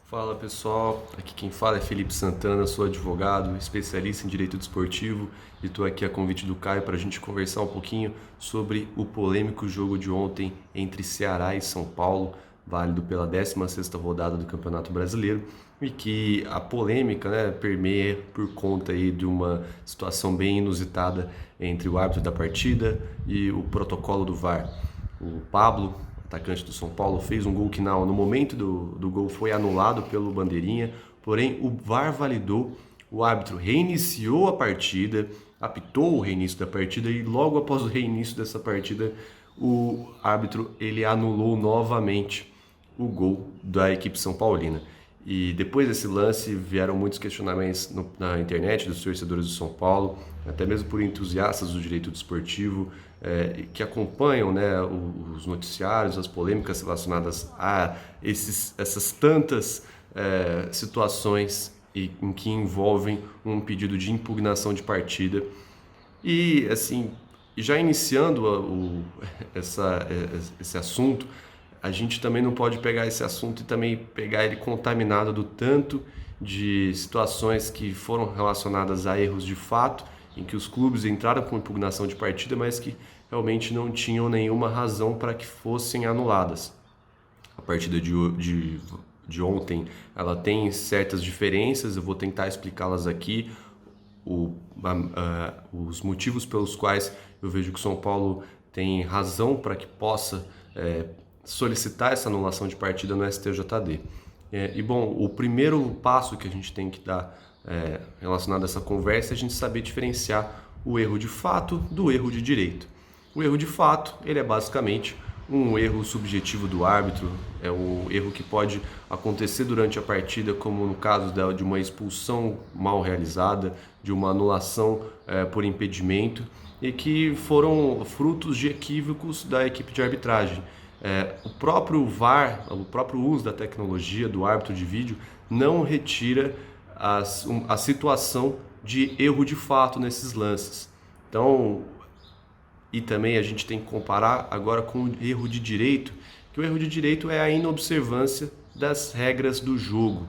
Fala pessoal, aqui quem fala é Felipe Santana, sou advogado, especialista em direito desportivo e estou aqui a convite do Caio para a gente conversar um pouquinho sobre o polêmico jogo de ontem entre Ceará e São Paulo, válido pela 16ª rodada do Campeonato Brasileiro, e que a polêmica, permeia por conta aí de uma situação bem inusitada entre o árbitro da partida e o protocolo do VAR. O Pablo, atacante do São Paulo, fez um gol que no momento do gol foi anulado pelo bandeirinha, porém o VAR validou, o árbitro reiniciou a partida, apitou o reinício da partida e logo após o reinício dessa partida o árbitro ele anulou novamente o gol da equipe são paulina. E depois desse lance vieram muitos questionamentos na internet dos torcedores do São Paulo, até mesmo por entusiastas do direito desportivo que acompanham os noticiários, as polêmicas relacionadas a essas tantas situações em que envolvem um pedido de impugnação de partida. E assim, já iniciando esse assunto, a gente também não pode pegar esse assunto e também pegar ele contaminado do tanto de situações que foram relacionadas a erros de fato, em que os clubes entraram com impugnação de partida, mas que realmente não tinham nenhuma razão para que fossem anuladas. A partida de ontem, ela tem certas diferenças, eu vou tentar explicá-las aqui, os motivos pelos quais eu vejo que o São Paulo tem razão para que possa solicitar essa anulação de partida no STJD. Bom, o primeiro passo que a gente tem que dar relacionado a essa conversa é a gente saber diferenciar o erro de fato do erro de direito. O erro de fato, ele é basicamente um erro subjetivo do árbitro, é um erro que pode acontecer durante a partida, como no caso de uma expulsão mal realizada, de uma anulação por impedimento, e que foram frutos de equívocos da equipe de arbitragem. O próprio VAR, o próprio uso da tecnologia do árbitro de vídeo não retira a situação de erro de fato nesses lances. Então, e também a gente tem que comparar agora com o erro de direito, que o erro de direito é a inobservância das regras do jogo.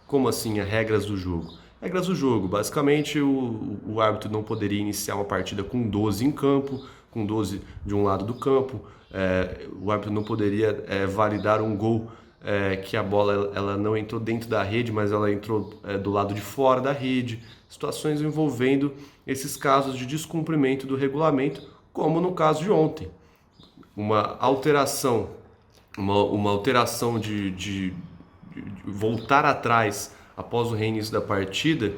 Como assim as regras do jogo? Regras do jogo, basicamente o árbitro não poderia iniciar uma partida com 12 em campo, com 12 de um lado do campo, o árbitro não poderia validar um gol que a bola ela não entrou dentro da rede, mas ela entrou do lado de fora da rede, situações envolvendo esses casos de descumprimento do regulamento, como no caso de ontem. Uma alteração de voltar atrás após o reinício da partida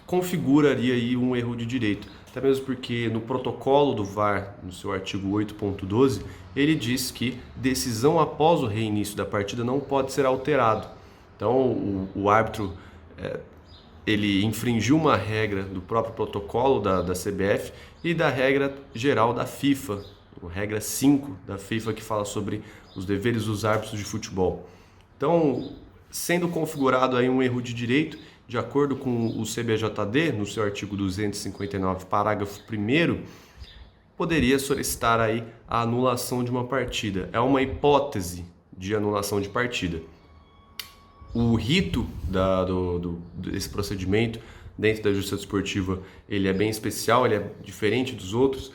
configuraria aí um erro de direito. Até mesmo porque no protocolo do VAR, no seu artigo 8.12, ele diz que decisão após o reinício da partida não pode ser alterado. Então o árbitro ele infringiu uma regra do próprio protocolo da CBF e da regra geral da FIFA, a regra 5 da FIFA, que fala sobre os deveres dos árbitros de futebol. Então, sendo configurado aí um erro de direito, de acordo com o CBJD, no seu artigo 259, parágrafo 1º, poderia solicitar aí a anulação de uma partida. É uma hipótese de anulação de partida. O rito desse procedimento dentro da Justiça Desportiva, ele é bem especial, ele é diferente dos outros.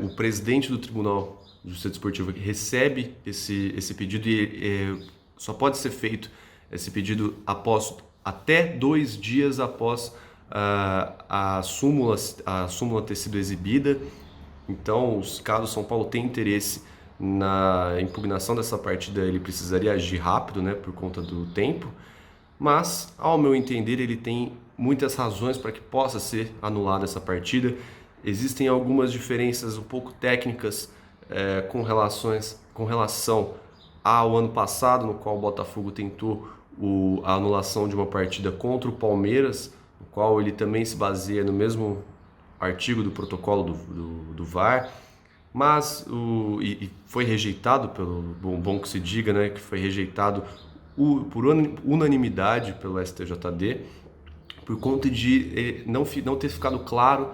O presidente do Tribunal de Justiça Desportiva recebe esse pedido e só pode ser feito esse pedido até 2 dias após a súmula ter sido exibida. Então, caso o São Paulo tenha interesse na impugnação dessa partida, ele precisaria agir rápido, por conta do tempo, mas, ao meu entender, ele tem muitas razões para que possa ser anulada essa partida. Existem algumas diferenças um pouco técnicas com relação ao ano passado, no qual o Botafogo tentou a anulação de uma partida contra o Palmeiras, no qual ele também se baseia no mesmo artigo do protocolo do VAR, mas foi rejeitado, pelo bom que se diga, que foi rejeitado por unanimidade pelo STJD, por conta de não ter ficado claro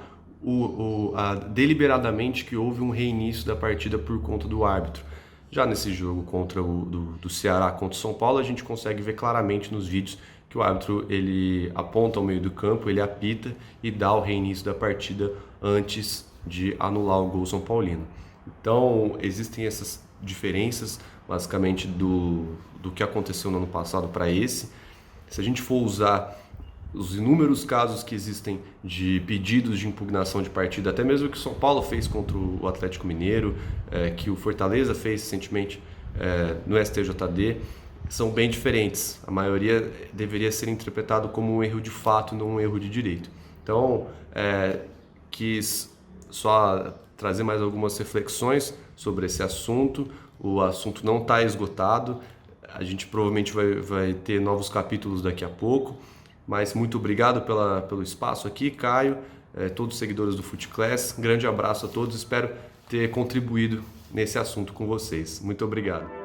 deliberadamente que houve um reinício da partida por conta do árbitro. Já nesse jogo contra do Ceará contra o São Paulo, a gente consegue ver claramente nos vídeos que o árbitro ele aponta ao meio do campo, ele apita e dá o reinício da partida antes de anular o gol São Paulino. Então, existem essas diferenças, basicamente, do que aconteceu no ano passado para esse. Se a gente for usar os inúmeros casos que existem de pedidos de impugnação de partida, até mesmo que o São Paulo fez contra o Atlético Mineiro, que o Fortaleza fez recentemente no STJD, são bem diferentes. A maioria deveria ser interpretado como um erro de fato, não um erro de direito. Então, quis só trazer mais algumas reflexões sobre esse assunto. O assunto não está esgotado, a gente provavelmente vai ter novos capítulos daqui a pouco. Mas muito obrigado pelo espaço aqui, Caio, todos os seguidores do FootClass. Grande abraço a todos, espero ter contribuído nesse assunto com vocês. Muito obrigado.